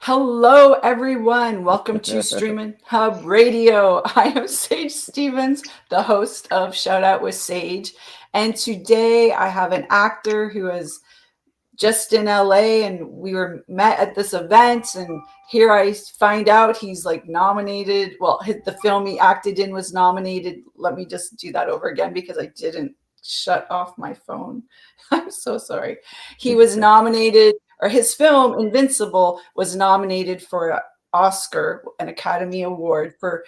Hello, everyone. Welcome to Streamin' Hub Radio. I am Sage Stevens, the host of Shout Out with Sage. And today I have an actor who is just in LA, and we were met at this event. And here I find out he's like nominated. Well, the film he acted in was nominated. Let me just do that over again because I didn't shut off my phone. I'm so sorry. He was nominated, or his film Invincible was nominated for an Oscar, an Academy Award for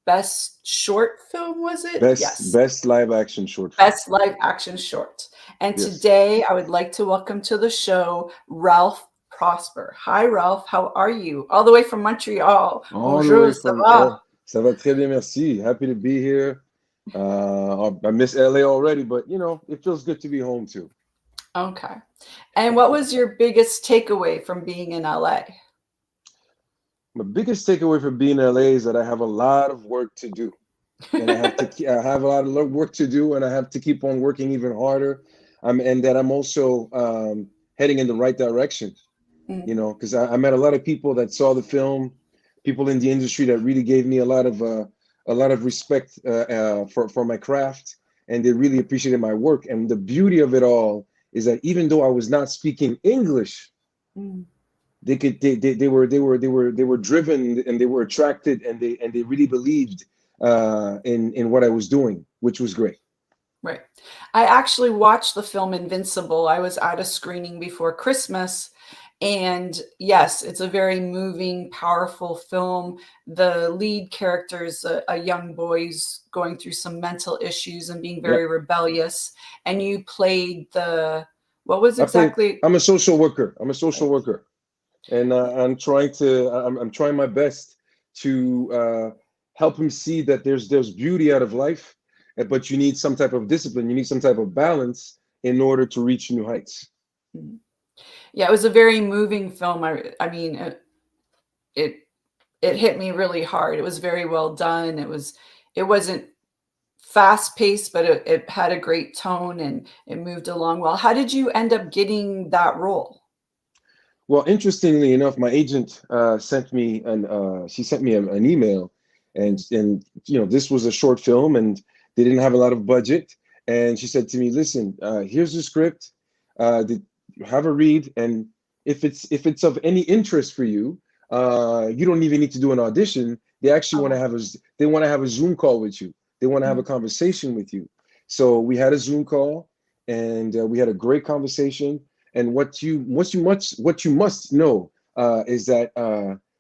best short film, was it? Best Yes, best live action short film. best live action short. And Yes. today I would like to welcome to the show Ralph Prosper. Hi, Ralph. How are you? All the way from Montreal. All the Bonjour, way ça from va? ça va très bien, merci. Happy to be here. I miss LA already, but it feels good to be home too. Okay. And what was your biggest takeaway from being in LA? My biggest takeaway from being in LA is that I have a lot of work to do, and I have a lot of work to do, and I have to keep on working even harder. And that I'm also heading in the right direction. Mm. Because I met a lot of people that saw the film, people in the industry that really gave me a lot of respect for my craft, and they really appreciated my work. And the beauty of it all is that even though I was not speaking English, Mm. they were driven and they were attracted and they really believed in what I was doing, which was great. Right. I actually watched the film Invincible. I was at a screening before Christmas. And yes, it's a very moving, powerful film. The lead character is a young boy who's going through some mental issues and being Yeah, very rebellious. And you played what was I play. exactly? I'm a social worker. I'm a social worker, and I'm trying my best to help him see that there's beauty out of life, but you need some type of discipline, you need some type of balance in order to reach new heights. Yeah, it was a very moving film. I mean, it it hit me really hard. It was very well done. It wasn't fast paced, but it had a great tone and it moved along well. How did you end up getting that role? Well, interestingly enough, my agent she sent me an email, and this was a short film, and they didn't have a lot of budget, and she said to me, "Listen, here's the script, have a read, and if it's of any interest for you, you don't even need to do an audition. They actually want to Oh, have they want to have a Zoom call with you. They want to have a mm, conversation with you." So we had a Zoom call, and we had a great conversation. And what you must know is that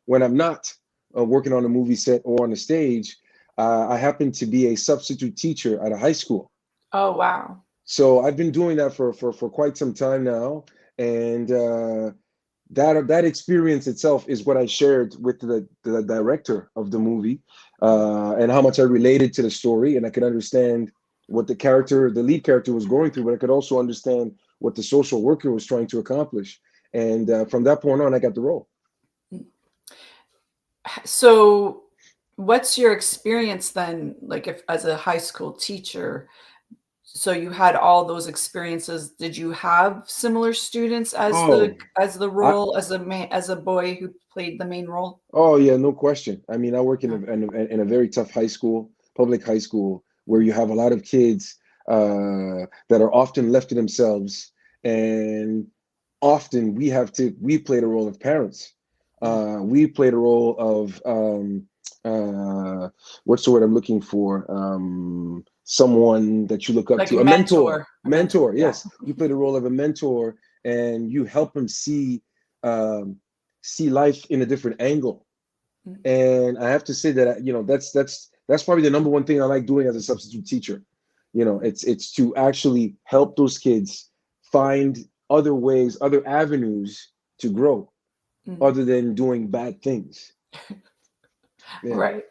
when I'm not working on a movie set or on a stage, I happen to be a substitute teacher at a high school. oh wow. So I've been doing that for quite some time now, and that experience itself is what I shared with the director of the movie, and how much I related to the story, and I could understand what the lead character was going through, but I could also understand what the social worker was trying to accomplish. And from that point on, I got the role. So what's your experience then, like if as a high school teacher? So you had all those experiences. Did you have similar students as the Oh, I, role as a boy who played the main role? oh yeah, no question. I mean, I work Yeah. in a very tough high school, public high school, where you have a lot of kids that are often left to themselves, and often we play the role of parents. Mm. We play the role of what's the word I'm looking for? Someone that you look up Like to, a a mentor. mentor, a mentor. Mentor, Yeah. yes. You play the role of a mentor, and you help them um, see life in a different angle. Mm. And I have to say that that's probably the number one thing I like doing as a substitute teacher. It's to actually help those kids find other ways, other avenues to grow, Mm. other than doing bad things. Yeah, Right.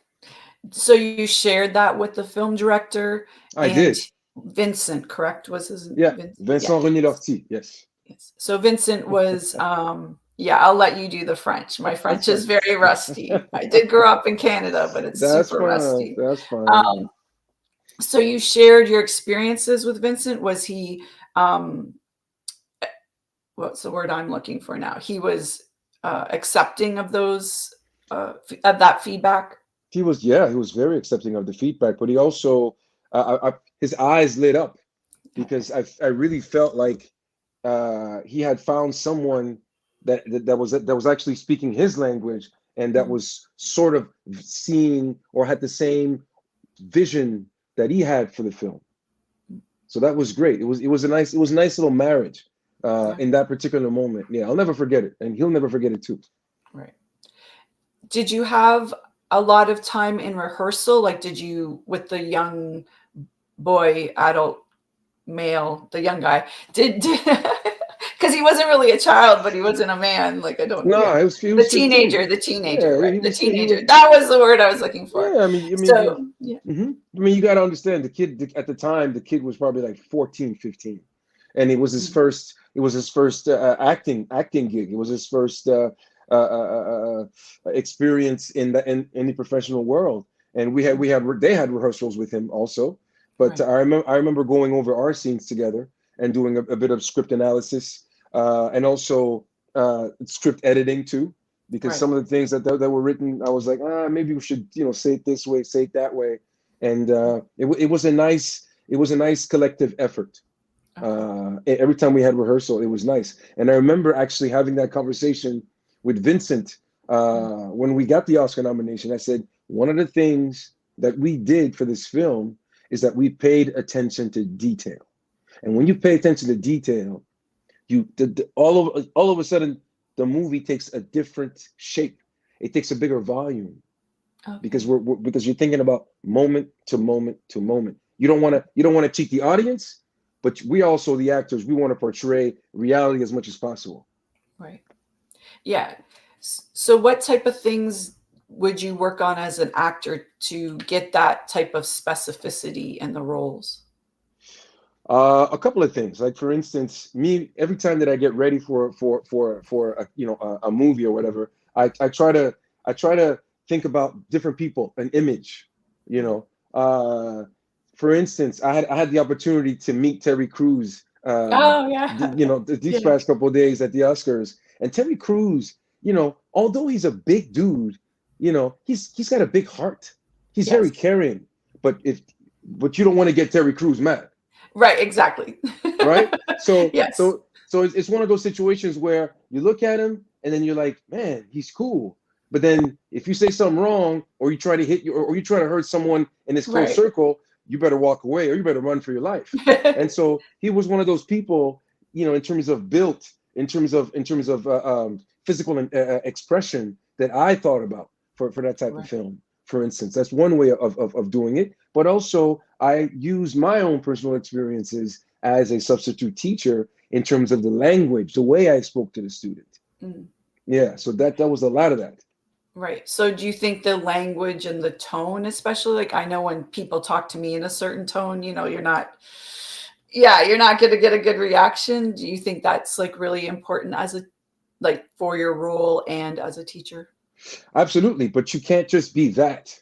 So you shared that with the film director I and did. Vincent, correct? Was his Yeah, Vincent? Yeah. Vincent Renier Lortie. Yes, Yes. So Vincent was yeah, I'll let you do the French. My that's French is fine. very rusty. I did grow up in Canada, but it's That's super fine. rusty. That's fine. Um, so you shared your experiences with Vincent. Was he um what's the word I'm looking for now? He was accepting of those of that feedback? He was, yeah, he was very accepting of the feedback, but he also, his eyes lit up Okay. because I really felt like he had found someone that was actually speaking his language and that Mm. was sort of seeing or had the same vision that he had for the film. So that was great. It was a nice little marriage Yeah. in that particular moment. Yeah, I'll never forget it, and he'll never forget it too. Right. Did you have a lot of time in rehearsal? Like, did you, with the young boy, adult male, the young guy, did, because he wasn't really a child, but he wasn't a man. Like, I don't, No, yeah. he was 15. The teenager, Yeah, right? he The was he teenager. was That was the word I was looking for. yeah. So, yeah. I mean, you got to understand the kid at the time. The kid was probably like 14, 15, and Mm. it was his first acting gig. It was his first experience in the professional world. And they had rehearsals with him also. But Right. I remember going over our scenes together and doing a bit of script analysis and also script editing too, because Right. some of the things that were written, I was like, maybe we should, say it this way, say it that way, and it was a nice collective effort. Okay. Every time we had rehearsal, it was nice, and I remember actually having that conversation with Vincent Mm. when we got the Oscar nomination. I said one of the things that we did for this film is that we paid attention to detail, and when you pay attention to detail, all of a sudden the movie takes a different shape. It takes a bigger volume because Okay. because you're thinking about moment to moment to moment. You don't want to cheat the audience, but we also the actors we want to portray reality as much as possible. Right. Yeah. So, what type of things would you work on as an actor to get that type of specificity in the roles? A couple of things, like for instance, me every time that I get ready for a, a movie or whatever, I try to think about different people, an image, you Right. know. For instance, I had the opportunity to meet Terry Crews, Oh, yeah. these Yeah. past couple of days at the Oscars, and Terry Crews, although he's a big dude, he's got a big heart. He's very Yes. caring, but if but you don't want to get Terry Crews mad, Right. Exactly. right? So Yes. it's one of those situations where you look at him and then you're like, man, he's cool. But then if you say something wrong or you try to hit you or you try to hurt someone in his close Right. circle, you better walk away or you better run for your life. And so he was one of those people, in terms of built, in terms of physical expression that I thought about for that type of Right. film. For instance, that's one way of doing it. But also, I use my own personal experiences as a substitute teacher in terms of the language, the way I spoke to the student. Mm. Yeah, so that was a lot of that. Right. So, do you think the language and the tone, especially, like, I know when people talk to me in a certain tone, you're not, yeah, you're not going to get a good reaction. Do you think that's like really important as a, like, for your role and as a teacher? Absolutely, but you can't just be that,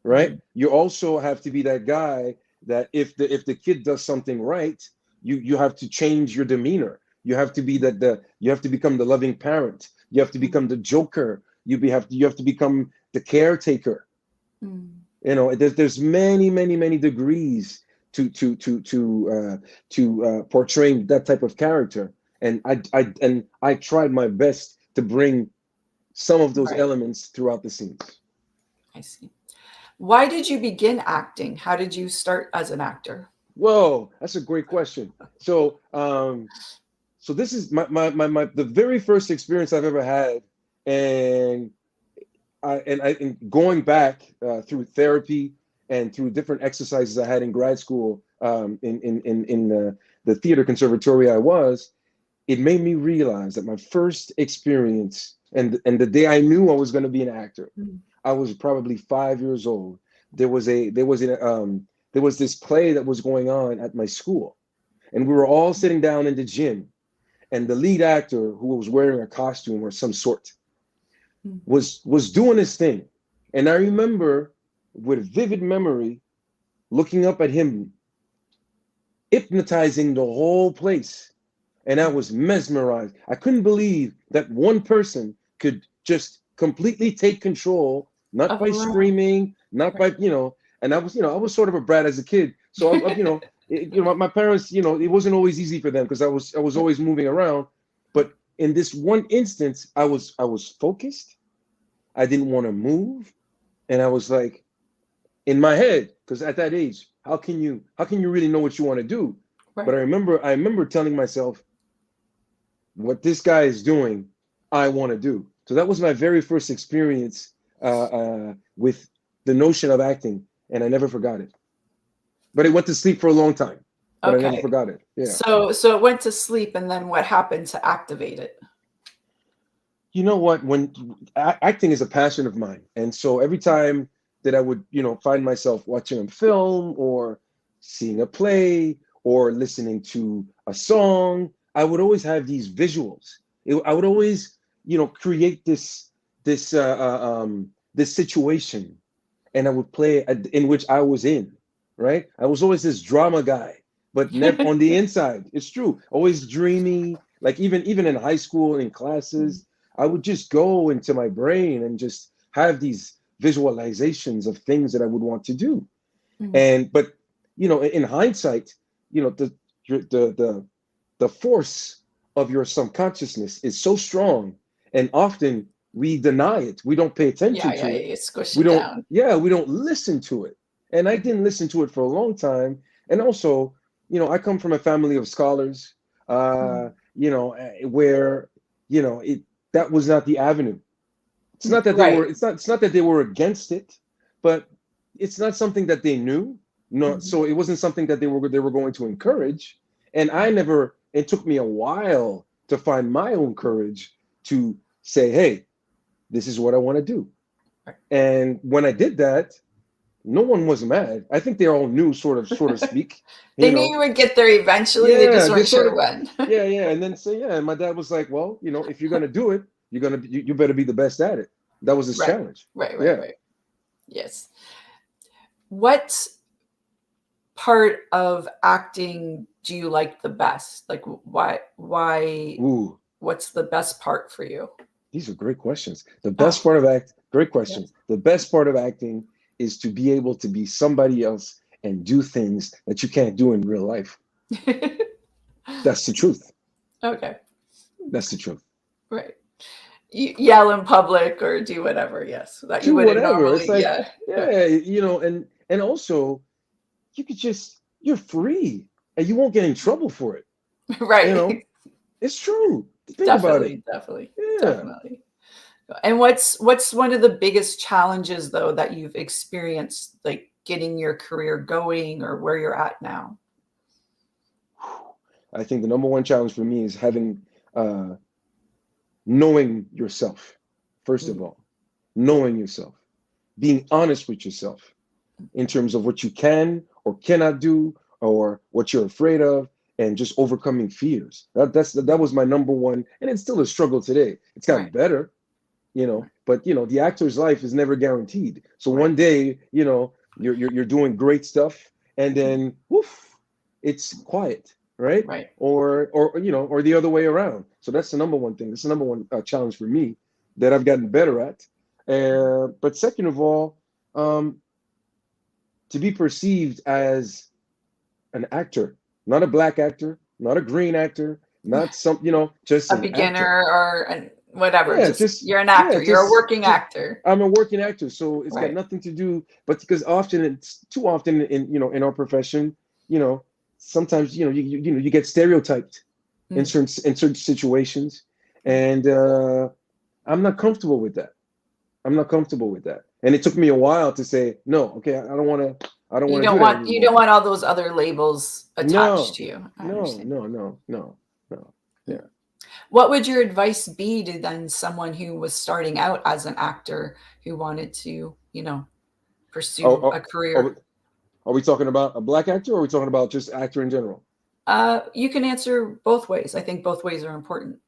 right? Mm. You also have to be that guy that if the kid does something right, you have to change your demeanor. You have to be you have to become the loving parent. You have to Mm. become the joker. You have to become the caretaker. Mm. There's many degrees to portraying that type of character, and I tried my best to bring some of those Right. elements throughout the scenes. I see. Why did you begin acting? How did you start as an actor? Whoa, that's a great question. So this is the very first experience I've ever had, and and going back through therapy and through different exercises I had in grad school in the theater conservatory I was, it made me realize that my first experience and the day I knew I was going to be an actor, Mm. I was probably 5 years old. There was this play that was going on at my school, and we were all sitting down in the gym, and the lead actor, who was wearing a costume or some sort, Mm. was doing his thing. And I remember with vivid memory looking up at him, hypnotizing the whole place. And I Mm. was mesmerized. I couldn't believe that one person could just completely take control, not Of by a room. screaming, not by, and I was, I was sort of a brat as a kid. So, my parents, it wasn't always easy for them because I was always moving around. But in this one instance, I was focused. I didn't want to move. And I was like, in my head, because at that age, how can you really know what you want to do? Right. But I remember telling myself, what this guy is doing, I want to do. So that was my very first experience with the notion of acting, and I never forgot it. But it went to sleep for a long time, but I never Okay. forgot it. Yeah. So it went to sleep, and then what happened to activate it? You know what? When acting is a passion of mine, and so every time that I would, find myself watching a film or seeing a play or listening to a song, I would always have these visuals. I would always, create this situation, and I would play in which I was in. Right? I was always this drama guy, but never on the inside. It's true. Always dreamy. Like even in high school in classes, I would just go into my brain and just have these visualizations of things that I would want to do. But in hindsight, the force of your subconsciousness is so strong, and often we deny it. We don't pay attention to it. You squish We it don't. down. Yeah, we don't listen to it. And I didn't listen to it for a long time. And also, I come from a family of scholars. Where it that was not the avenue. It's not that they Right. were. It's not that they were against it, but it's not something that they knew. No, so it wasn't something that they were going to encourage. And I never. It took me a while to find my own courage to say, "Hey, this is what I want to do." And when I did that, no one was mad. I think they all knew, sort of speak. They knew you would get there eventually. They just weren't sure when. Yeah. And then and my dad was like, "Well, if you're gonna do it, you better be the best at it." That was his challenge. Right. Yes. What part of acting do you like the best? Like why Ooh, what's the best part for you? these are great questions. The best part of great questions. Yes. The best part of acting is to be able to be somebody else and do things that you can't do in real life. That's the truth. Okay. That's the truth. Right. You yell in public or do whatever, yes. That you wouldn't normally. It's like, and also you could you're free and you won't get in trouble for it. Right. It's true. Think about it. Definitely. And what's one of the biggest challenges though that you've experienced, like getting your career going or where you're at now? I think the number one challenge for me is having knowing yourself. First of all, knowing yourself, being honest with yourself in terms of what you can or cannot do or what you're afraid of, and just overcoming fears. That was my number one, and it's still a struggle today. It's gotten better, but the actor's life is never guaranteed. So one day, you're doing great stuff, and then woof, it's quiet, right? Or the other way around. So that's the number one thing. That's the number one challenge for me that I've gotten better at. But second of all, to be perceived as an actor, not a black actor, not a green actor, not some, just a beginner or whatever. Yeah, you're an actor. You're a working actor. I'm a working actor, so it's got nothing to do. But because it's too often in our profession, sometimes you get stereotyped in certain situations, and I'm not comfortable with that. And it took me a while to say no. Okay, I don't want to. I don't want to do that anymore. You don't want all those other labels attached to you. No. Yeah. What would your advice be to then someone who was starting out as an actor who wanted to, pursue a career? Are we talking about a black actor, or are we talking about just actor in general? You can answer both ways. I think both ways are important.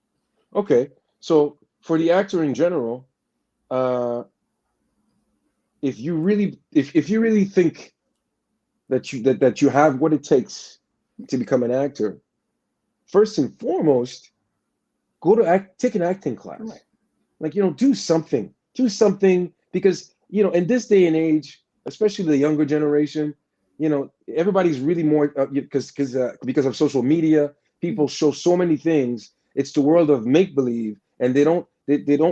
Okay, so for the actor in general, if you really think that you have what it takes to become an actor, first and foremost, take an acting class. like, do something, because, in this day and age, especially the younger generation, everybody's really more, because of social media, people show so many things. It's the world of make believe, and they don't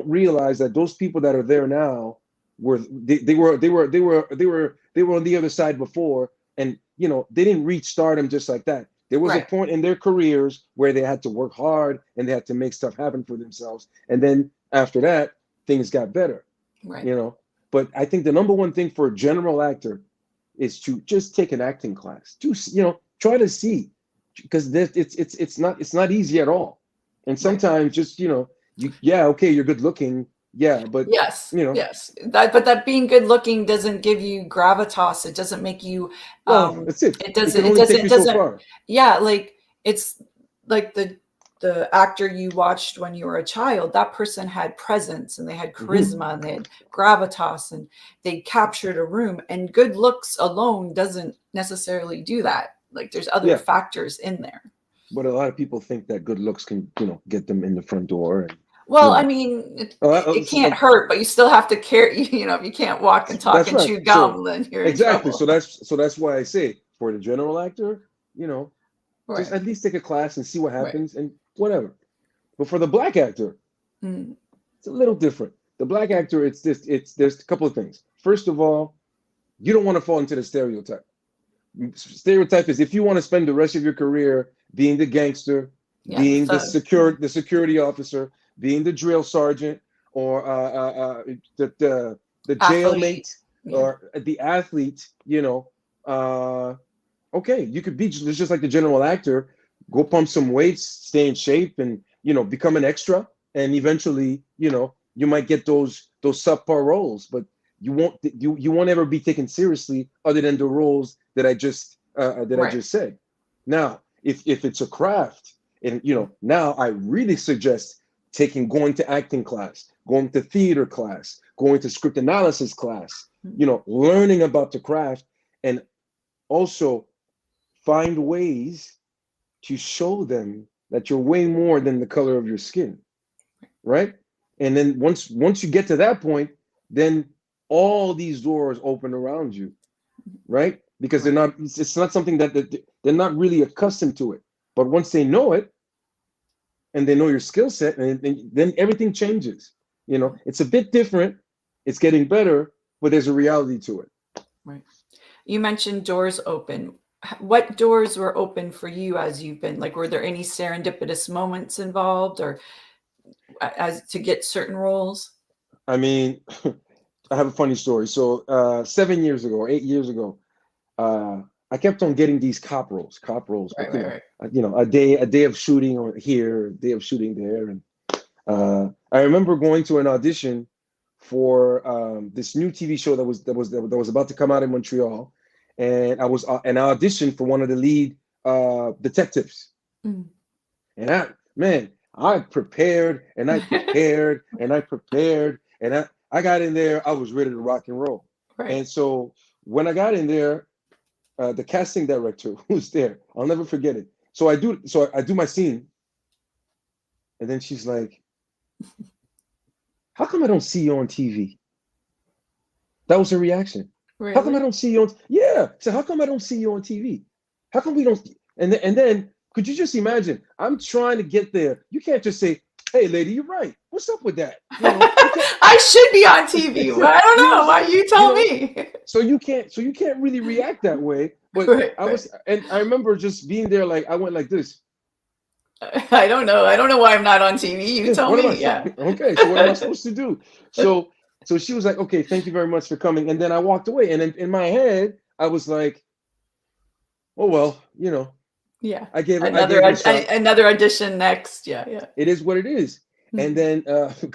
realize that those people that are there now they were on the other side before, and they didn't reach stardom just like that. There was a Right. point in their careers where they had to work hard and they had to make stuff happen for themselves, and then after that, things got better. Right. you know but I think the number one thing for a general actor is to just take an acting class. Try to see, because it's not easy at all. And Right. sometimes just, yeah, okay, you're good looking, yeah, but Yes, you know yes. But that being good looking doesn't give you gravitas. It doesn't make you well, that's it. it It doesn't can it only take doesn't you it so doesn't far. yeah, like it's like the actor you watched when you were a child, that person had presence and they had Hmm. charisma and they had gravitas and they captured a room, and good looks alone doesn't necessarily do that. Like there's other Yeah, factors in there. but a lot of people think that good looks can, get them in the front door, and you Well, I know mean, it, uh, it can't hurt, but you still have to carry, if you can't walk and talk that's and right. chew So gum, then you're in exactly. trouble. So that's why I say, for the general actor, just Right, at least take a class and see what right. happens, and whatever. But for the black actor, Mm, it's a little different. The black actor, there's a couple of things. First of all, you don't want to fall into the stereotype. Stereotype is, if you want to spend the rest of your career being the gangster, yeah, the being the thug. Yeah. security officer, being the drill sergeant, or the Athlete. jailmate, Yeah. or the athlete, uh, okay, you could be just like the general actor, go pump some weights, stay in shape, and become an extra, and eventually, you might get those subpar roles, but you won't ever be taken seriously, other than the roles that I Right. just said. Now, if it's a craft, and now I really suggest going to acting class, going to theater class, going to script analysis class, Mm, learning about the craft, and also find ways to show them that you're way more than the color of your skin, right? And then once you get to that point, then all these doors open around you, right? Because right. it's not something that they're not really accustomed to it. But once they know it, and they know your skill set, and then everything changes. It's a bit different. It's getting better, but there's a reality to it. Right. You mentioned doors open. What doors were open for you as you've been? Like, were there any serendipitous moments involved, or as to get certain roles? I mean, I have a funny story. So 7 years ago or 8 years ago, uh, I kept on getting these cop roles, Right, but right, right. a day of shooting or here, a day of shooting there, and I remember going to an audition for this new TV show that was about to come out in Montreal, and I auditioned for one of the lead detectives, Mm. and I prepared and I prepared and I prepared, and I got in there. I was ready to rock and roll. Right. And so when I got in there, the casting director who's there, I'll never forget it. So I do my scene, and then she's like, "How come I don't see you on TV?" That was her reaction. How come I Really? don't see you on? Yeah. So how come I don't see you on TV? How come we don't? And then could you just imagine? I'm trying to get there. You can't just say, "Hey, lady, you're right. What's up with that?" You can't. I should be on TV, but I don't You know what I'm know. Why saying? you tell me? So you can't really react that way. But Right, right. I remember just being there, like I went like this. I don't know. I don't know why I'm not on TV. You tell What am I? me. Yeah. Okay, so what am I supposed to do? So she was like, "Okay, thank you very much for coming." And then I walked away. And in my head, I was like, "Oh well, Yeah. I gave it. I Another gave it a shot. another audition next. Yeah, yeah. It is what it is." And Mhm. then a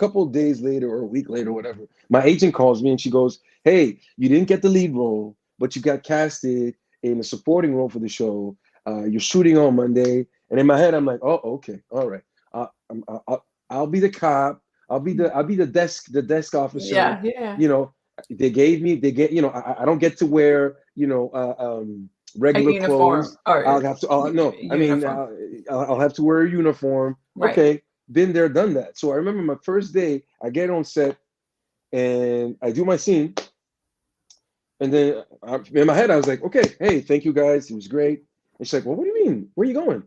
couple of days later, or a week later, whatever, my agent calls me and she goes, "Hey, you didn't get the lead role, but you got casted in a supporting role for the show. You're shooting on Monday." And in my head, I'm like, "Oh, okay, all right. I'll be the cop. I'll be the desk officer. Yeah, yeah. You know, I don't get to wear A regular uniform clothes. I'll or have to. No, I mean, uniform. I'll have to wear a uniform. Right. Okay." been there, done that. So I remember my first day, I get on set and I do my scene. And then in my head, I was like, okay, hey, thank you guys. It was great. And she's like, well, what do you mean? Where are you going?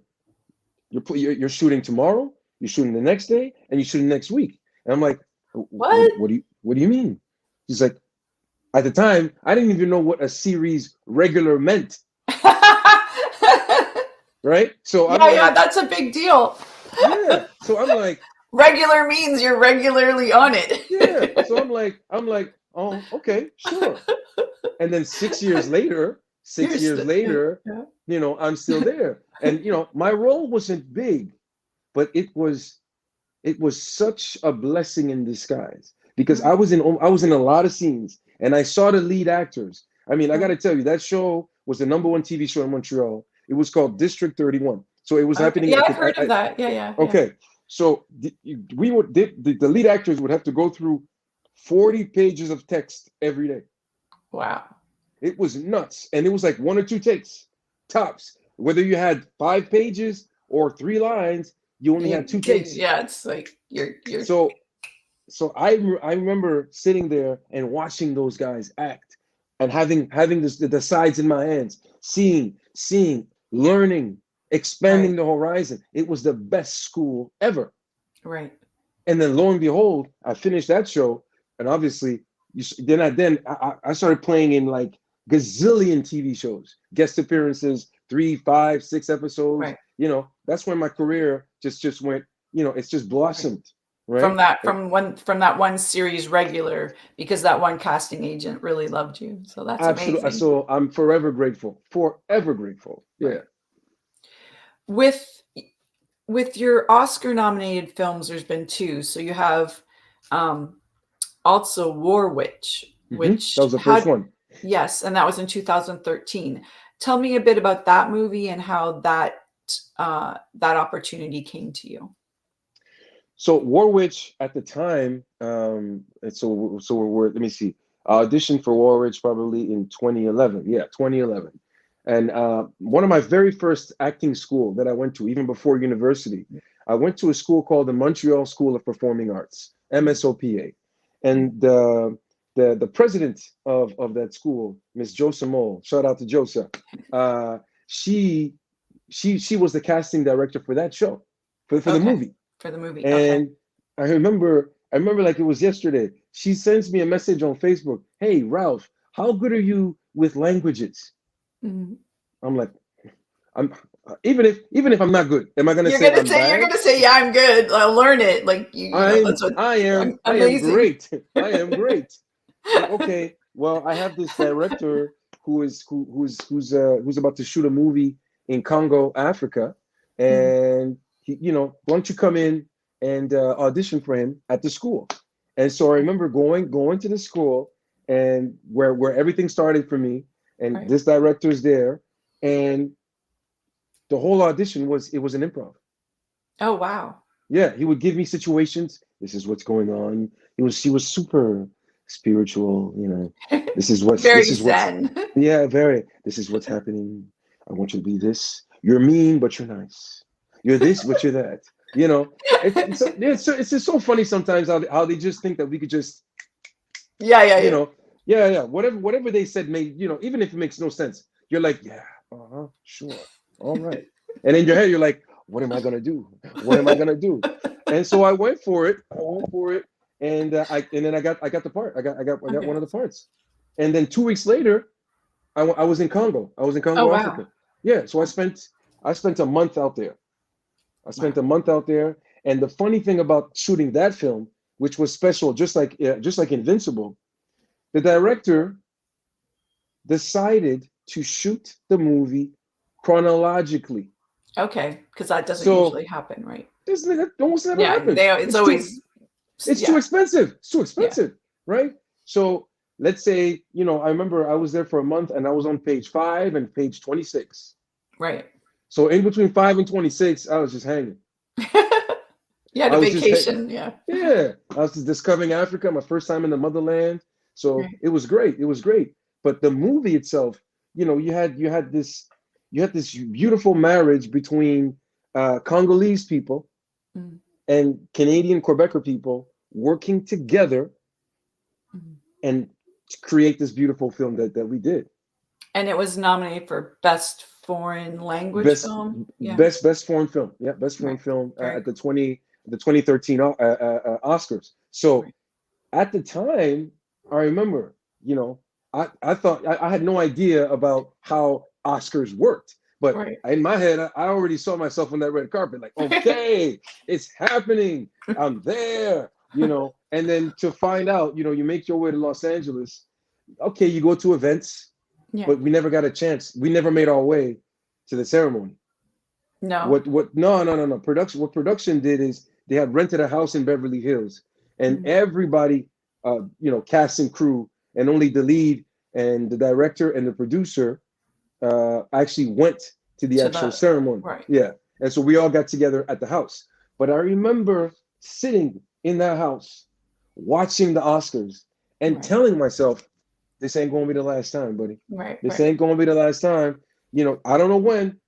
You're shooting tomorrow, you're shooting the next day, and you're shooting next week. And I'm like, What? what do you mean? She's like, at the time, I didn't even know what a series regular meant, right? So I'm Yeah, like, that's a big deal. yeah. So I'm like, Regular means you're regularly on it. yeah. So I'm like, oh, okay, sure. And then 6 years later, You're yeah. I'm still there. And my role wasn't big, but it was such a blessing in disguise because I was in a lot of scenes and I saw the lead actors. I mean, I got to tell you, that show was the #1 TV show in Montreal. It was called District 31. So it was Okay. happening Yeah, at I've heard of that. Yeah. okay. So the lead actors would have to go through 40 pages of text every day. Wow. It was nuts. And it was like 1 or 2 takes, tops. Whether you had 5 pages or 3 lines, you only had 2 takes. Yeah, it's like you're So I remember sitting there and watching those guys act and having the sides in my hands, seeing, learning, expanding the horizon. It was the best school ever. right. And then lo and behold, I finished that show, and obviously, I started playing in like gazillion TV shows, guest appearances, 3, 5, 6 episodes. Right. That's when my career just went. It's just blossomed. Right. From that one series regular, because that one casting agent really loved you. So that's Absolutely. amazing. So I'm forever grateful. Forever grateful. Yeah. Right. With your Oscar nominated films, there's been 2. So you have also War Witch, which that was the first one. Yes, and that was in 2013. Tell me a bit about that movie and how that opportunity came to you. So War Witch at the time, let me see. I auditioned for War Witch probably in 2011. Yeah, 2011. And one of my very first acting school that I went to, even before university, I went to a school called the Montreal School of Performing Arts, MSOPA. And the president of that school, Miss Josa Maule, shout out to Josa, she was the casting director for that show, for the movie. For the movie. And I remember like it was yesterday. She sends me a message on Facebook. Hey, Ralph, how good are you with languages? Mm-hmm. I'm like, even if I'm not good, am I gonna say I'm bad? You're gonna say, yeah, I'm good. I'll learn it. Like I am great. I am great. Okay, well, I have this director who's about to shoot a movie in Congo, Africa, and why don't you come in and audition for him at the school? And so I remember going to the school, and where everything started for me, and this director's there, and the whole audition was an improv. Oh, wow. Yeah, he would give me situations. This is what's going on. He was super spiritual, This is what very this is zen. Yeah, very. This is what's happening. I want you to be this. You're mean, but you're nice. You're this, but you're that. It's just so funny sometimes how they just think that we could just whatever they said made, even if it makes no sense, you're like, yeah, sure, all right. And in your head you're like, what am I gonna do? What am I gonna do? And so I went for it, and then I got the part. I got one of the parts. And then 2 weeks later, I was in Congo. Africa. Wow. Yeah, so I spent a month out there. And the funny thing about shooting that film, which was special, just like Invincible, the director decided to shoot the movie chronologically. Okay, because that doesn't usually happen, right? That almost never happens. It's too expensive. It's too expensive, right? So let's say, I remember I was there for a month and I was on page 5 and page 26. Right. So in between 5 and 26, I was just hanging. Yeah, the vacation. Yeah. Yeah. I was just discovering Africa, my first time in the motherland. So It was great. But the movie itself, you had this beautiful marriage between Congolese people and Canadian Quebecer people working together and to create this beautiful film that we did. And it was nominated for Best Foreign Language Best Film. Yeah. best foreign film. Yeah, best foreign Right. film Very at the 2013 Oscars. So right. at the time, I remember, I thought I had no idea about how Oscars worked. But Right. in my head, I already saw myself on that red carpet, like, okay, it's happening. I'm there. And then to find out, you make your way to Los Angeles. Okay, you go to events, Yeah. but we never got a chance. We never made our way to the ceremony. No. No. What production did is they had rented a house in Beverly Hills, and Mhm. everybody, cast and crew, and only the lead and the director and the producer actually went to the To actual the ceremony. right. Yeah. And so we all got together at the house. But I remember sitting in that house, watching the Oscars, and Right. telling myself, this ain't gonna be the last time, buddy. Right. This Right. ain't gonna be the last time. I don't know when,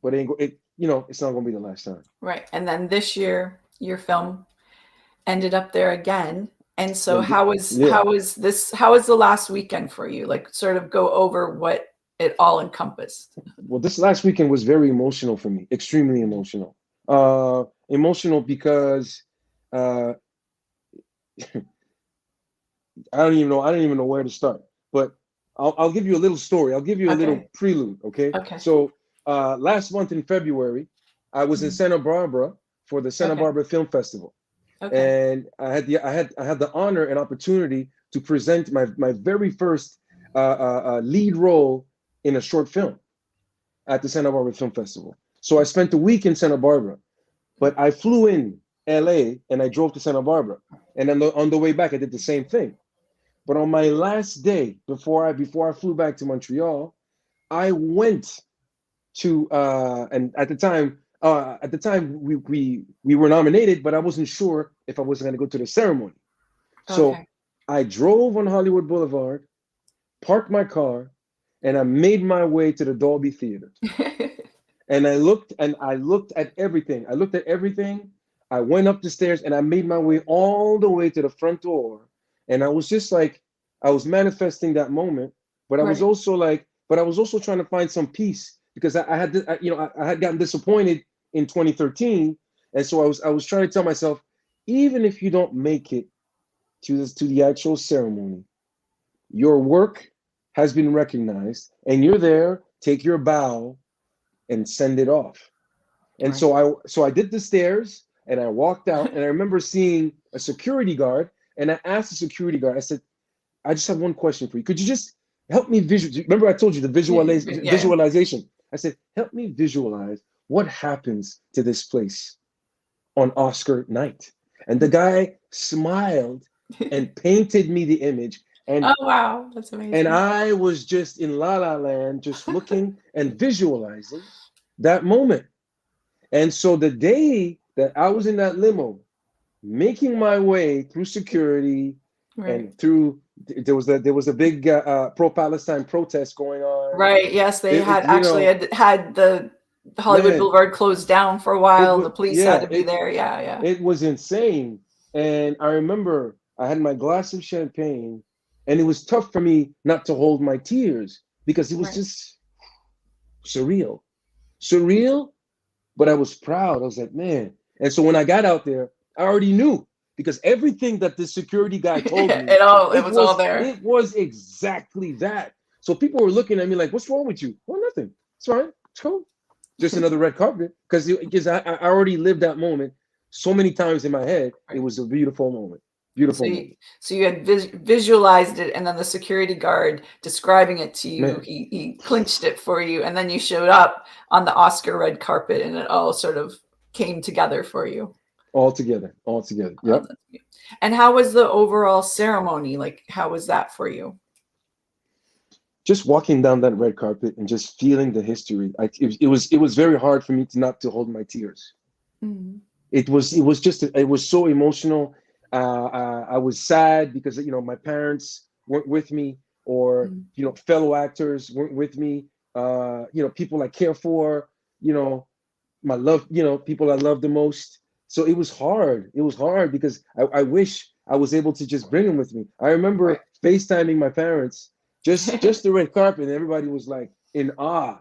but it's not gonna be the last time. Right. And then this year, your film ended up there again. And so And yeah. how was the last weekend for you? Like sort of go over what it all encompassed. Well, this last weekend was very emotional for me, extremely emotional. Emotional because uh, I don't even know where to start. But I'll give you a little story. I'll give you a little Okay. prelude. Okay. Okay. So last month in February, I was in Mhm. Santa Barbara for the Santa Okay. Barbara Film Festival, Okay. and I had the honor and opportunity to present my very first lead role in a short film at the Santa Barbara Film Festival. So I spent a week in Santa Barbara, but I flew in LA and I drove to Santa Barbara. And then on the way back, I did the same thing. But on my last day before I flew back to Montreal, I went to and at the time we were nominated, but I wasn't sure if I was going to go to the ceremony. So Okay. I drove on Hollywood Boulevard, parked my car, and I made my way to the Dolby Theater. And I looked at everything. I went up the stairs and I made my way all the way to the front door. And I was just like, I was manifesting that moment, but I was Right. also trying to find some peace because I had gotten disappointed in 2013. And so I was trying to tell myself, even if you don't make it to the actual ceremony, your work has been recognized and you're there, take your bow and send it off. And Right. so I did the stairs and I walked out and I remember seeing a security guard and I asked the security guard, I said, I just have one question for you. Could you just help me visualize? Remember I told you the Yeah. visualization. I said, help me visualize what happens to this place on Oscar night. And the guy smiled and painted me the image. Oh And wow, that's and amazing. I was just in La La Land, just looking and visualizing that moment. And so the day that I was in that limo, making my way through security Right. and through there was a big pro-Palestine protest going on. Right. Yes, they It, had it- you actually know, had the Hollywood man, Boulevard closed down for a while. The police had yeah, to be there. Yeah. Yeah. it was insane. And I remember I had my glass of champagne, and it was tough for me not to hold my tears because it was Right. just surreal, surreal. But I was proud. I was like, man. And so when I got out there, I already knew because everything that the security guy told me, It it was all was there. it was exactly that. So people were looking at me like, "What's wrong with you?" Well, nothing. It's fine. It's cool. Just another red carpet because I already lived that moment so many times in my head. It Right. was a beautiful moment. So Beautiful you, moment, so you had visualized it, and then the security guard describing it to you, man. he clinched it for you, and then you showed up on the Oscar red carpet, and it all sort of came together for you. All together, all together. Oh, Yep. that's cute. And how was the overall ceremony? Like, how was that for you? Just walking down that red carpet and just feeling the history. It was very hard for me to not to hold my tears. Mhm. It was so emotional. I was sad because my parents weren't with me, or Mhm. fellow actors weren't with me. People I care for, you know, my love, people I love the most. So it was hard. It was hard because I wish I was able to just bring him with me. I Right. remember FaceTiming my parents, just the red carpet, and everybody was like in awe,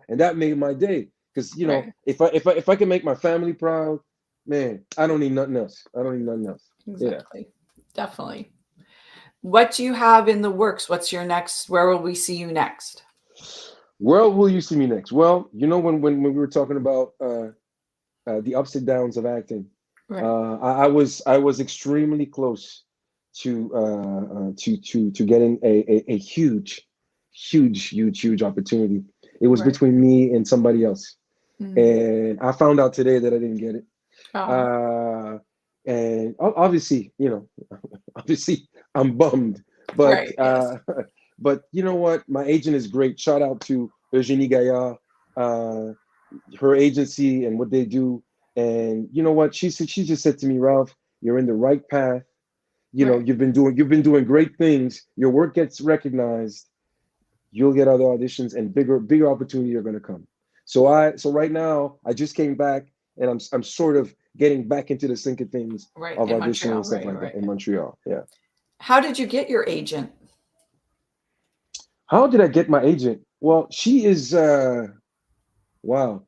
and that made my day. Because Right. if I can make my family proud, man, I don't need nothing else. I don't need nothing else. Yeah. Exactly. Definitely. What do you have in the works? What's your next? Where will we see you next? Where will you see me next? Well, when we were talking about the ups and downs of acting, Right. I was extremely close to getting a huge opportunity. It was Right. between me and somebody else, Mm. and I found out today that I didn't get it. Oh, Uh, and obviously, obviously I'm bummed, but right. Yes. but you know what? My agent is great. Shout out to Eugenie Gaillard, uh, her agency and what they do. And you know what? She just said to me, Ralph, you're in the right path. Right. You've been doing great things. Your work gets recognized. You'll get other auditions and bigger opportunities are going to come. So right now I just came back and I'm sort of getting back into the sync of things Right. of In auditioning Montreal. and stuff Right. like that Right. in Montreal. Yeah. How did you get your agent? How did I get my agent? Well, she is wow.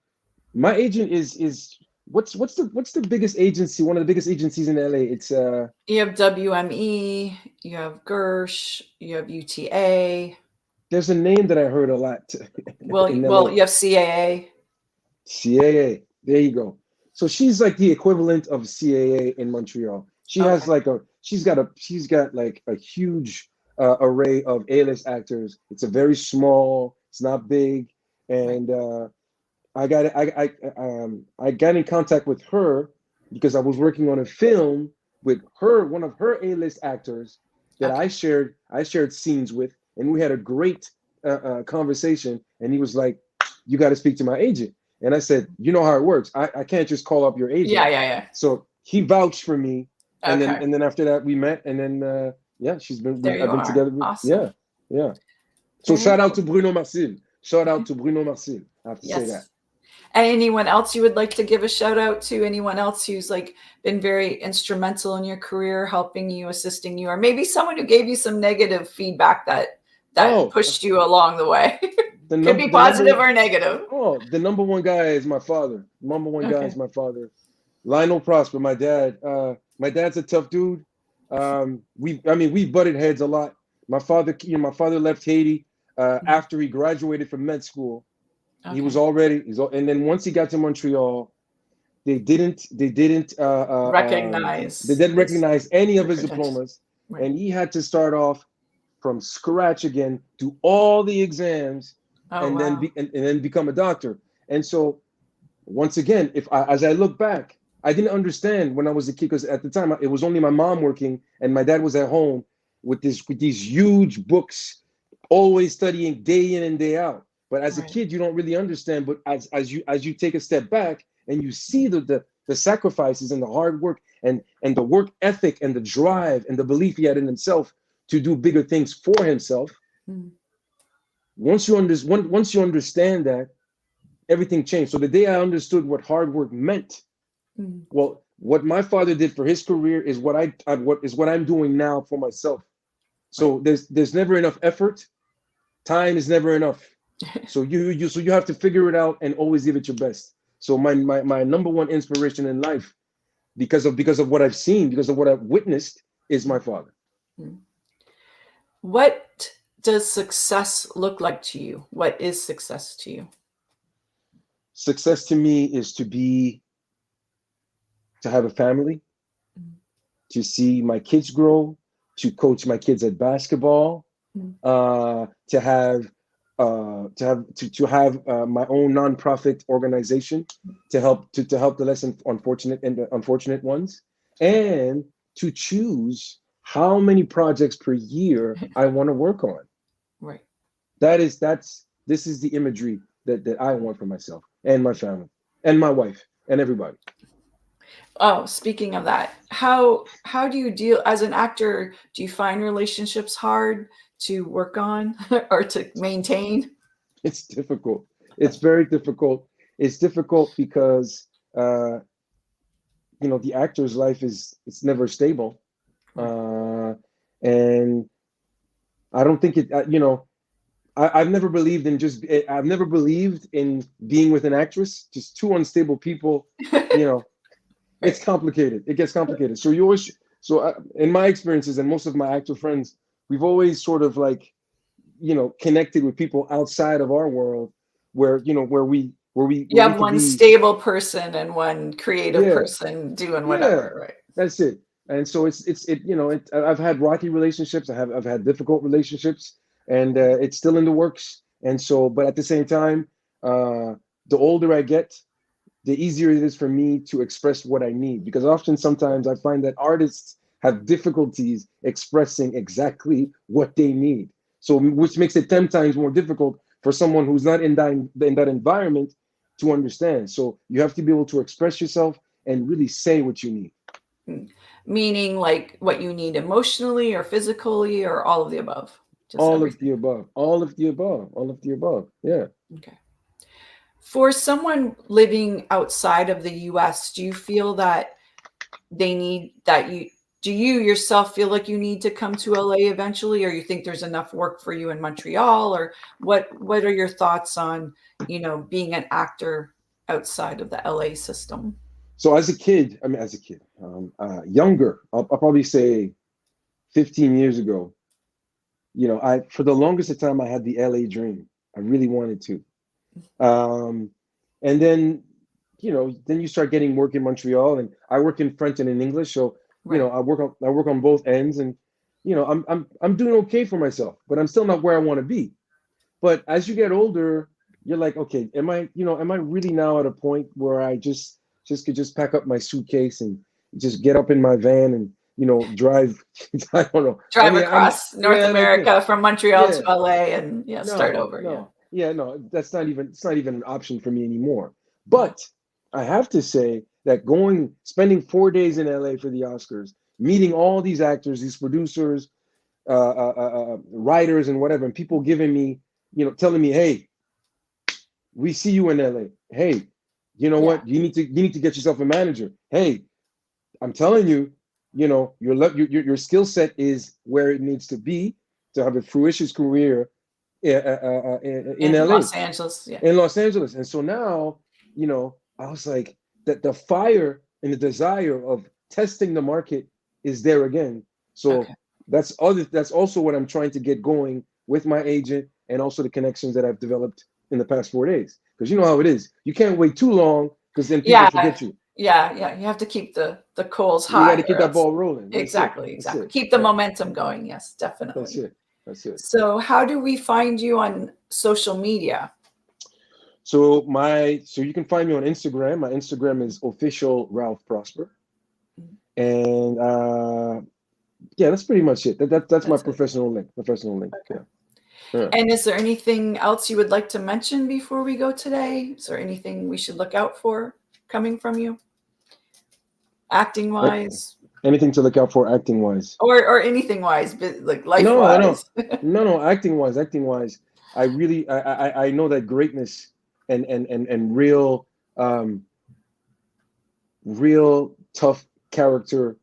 My agent is what's the biggest agency? One of the biggest agencies in LA. It's You have WME, you have Gersh, you have UTA. there's a name that I heard a lot in Well, LA. you have CAA. CAA. There you go. So she's like the equivalent of CAA in Montreal. Okay. She's got like a huge array of A-list actors. It's a very small. It's not big, Right. and I got in contact with her because I was working on a film with her, one of her A-list actors that I Okay. shared scenes with, and we had a great conversation. And he was like, "You got to speak to my agent." And I said, "You know how it works. I can't just call up your agent." Yeah. Yeah. Yeah. So he vouched for me, and then Okay. and then after that we met, and then yeah, There you I've been are. together. Awesome. Yeah, yeah. So Very shout out cool. to Bruno Marcil. Shout out to Bruno Marcil. I have to say that. Yes. And anyone else you would like to give a shout out to? Anyone else who's like been very instrumental in your career, helping you, assisting you, or maybe someone who gave you some negative feedback that Oh, pushed you along the way? the Could number be the number positive one or negative. oh the number one guy is my father. Number one guy is Okay. my father. Lionel Prosper, my dad. My dad's a tough dude. We butted heads a lot. My father left Haiti Mhm. after he graduated from med school. Okay. And then once he got to Montreal, they Recognize didn't his recognize any of your his credentials. diplomas, Right. and he had to start off from scratch again, do all the exams, Oh and then wow. become a doctor. And so once again, as I look back, I didn't understand when I was a kid because at the time it was only my mom working and my dad was at home with these huge books, always studying day in and day out. But as a Right. kid, you don't really understand. But as you take a step back and you see the sacrifices and the hard work and the work ethic and the drive and the belief he had in himself to do bigger things for himself, Mm. once you understand that, everything changed. So the day I understood what hard work meant, Mm. well, what my father did for his career is what I'm doing now for myself. Right. So there's never enough effort. Time is never enough. So you have to figure it out and always give it your best. So my number one inspiration in life, because of what I've seen, because of what I've witnessed, is my father. Mm. What does success look like to you? What is success to you? Success to me is to have a family, Mm. to see my kids grow, to coach my kids at basketball, Mm. to have my own nonprofit organization to help the less unfortunate and the unfortunate ones, Okay. and to choose how many projects per year I want to work on. Right. This is the imagery that I want for myself and my family and my wife and everybody. Oh, speaking of that, how do you deal as an actor? Do you find relationships hard to work on or to maintain? It's difficult. It's very difficult. It's difficult because the actor's life it's never stable. And I don't think I've never believed in I've never believed in being with an actress, just two unstable people, it's complicated. It gets complicated. So in my experiences and most of my actor friends, we've always sort of like, connected with people outside of our world where you have one stable person and one creative person doing whatever, right? That's it. And so I've had rocky relationships. I've had difficult relationships, and it's still in the works. And so, but at the same time, the older I get, the easier it is for me to express what I need. Because sometimes I find that artists have difficulties expressing exactly what they need. So, which makes it 10 times more difficult for someone who's not in that environment to understand. So you have to be able to express yourself and really say what you need. Meaning like what you need emotionally or physically or all of the above? All of the above. All of the above. All of the above. Yeah. Okay. For someone living outside of the US, do you feel that do you yourself feel like you need to come to LA eventually, or you think there's enough work for you in Montreal, or what are your thoughts on, being an actor outside of the LA system? So younger, I'll probably say 15 years ago, for the longest of time, I had the LA dream. I really wanted to. And then, then you start getting work in Montreal, and I work in French and in English. So, right. I work on both ends, and, I'm doing okay for myself, but I'm still not where I want to be. But as you get older, you're like, okay, am I really now at a point where I could pack up my suitcase and just get up in my van and, drive, I don't know. Drive across North America from Montreal to LA and start over. No, it's not even an option for me anymore. But I have to say that spending 4 days in LA for the Oscars, meeting all these actors, these producers, writers and whatever, and people giving me, telling me, hey, we see you in LA. Hey, what? You need to get yourself a manager. Hey, I'm telling you, your skill set is where it needs to be to have a fruitious career in LA. Los Angeles. Yeah. In Los Angeles. And so now, I was like, that the fire and the desire of testing the market is there again. So that's also what I'm trying to get going with my agent and also the connections that I've developed in the past 4 days. Because you know how it is. You can't wait too long because then people forget you. Yeah. You have to keep the coals high. You got to keep that ball rolling. Exactly. Keep the momentum going. Yes, definitely. That's it. So how do we find you on social media? So you can find me on Instagram. My Instagram is official Ralph Prosper. And that's pretty much it. That's my professional link. Okay. Yeah. And is there anything else you would like to mention before we go today? Is there anything we should look out for coming from you? Acting wise? Anything to look out for acting wise? Or anything wise, but like life wise? No, acting wise. I really I know that greatness and real tough character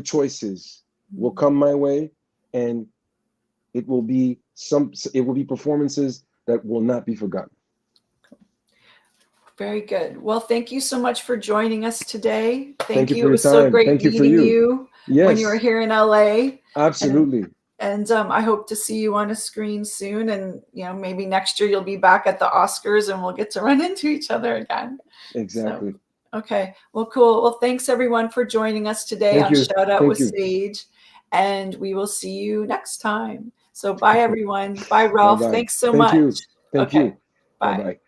choices will come my way, and it will be performances that will not be forgotten. Very good. Well, thank you so much for joining us today. Thank you for It your was time. So great Thank meeting you when you were here in LA. Absolutely. And I hope to see you on a screen soon. And, maybe next year you'll be back at the Oscars and we'll get to run into each other again. Exactly. So, okay. Well, cool. Well, thanks everyone for joining us today on Shout Out with Sage. And we will see you next time. So bye, everyone. Bye, Ralph. Bye-bye. Thanks so much. Thank you. Bye. Bye-bye.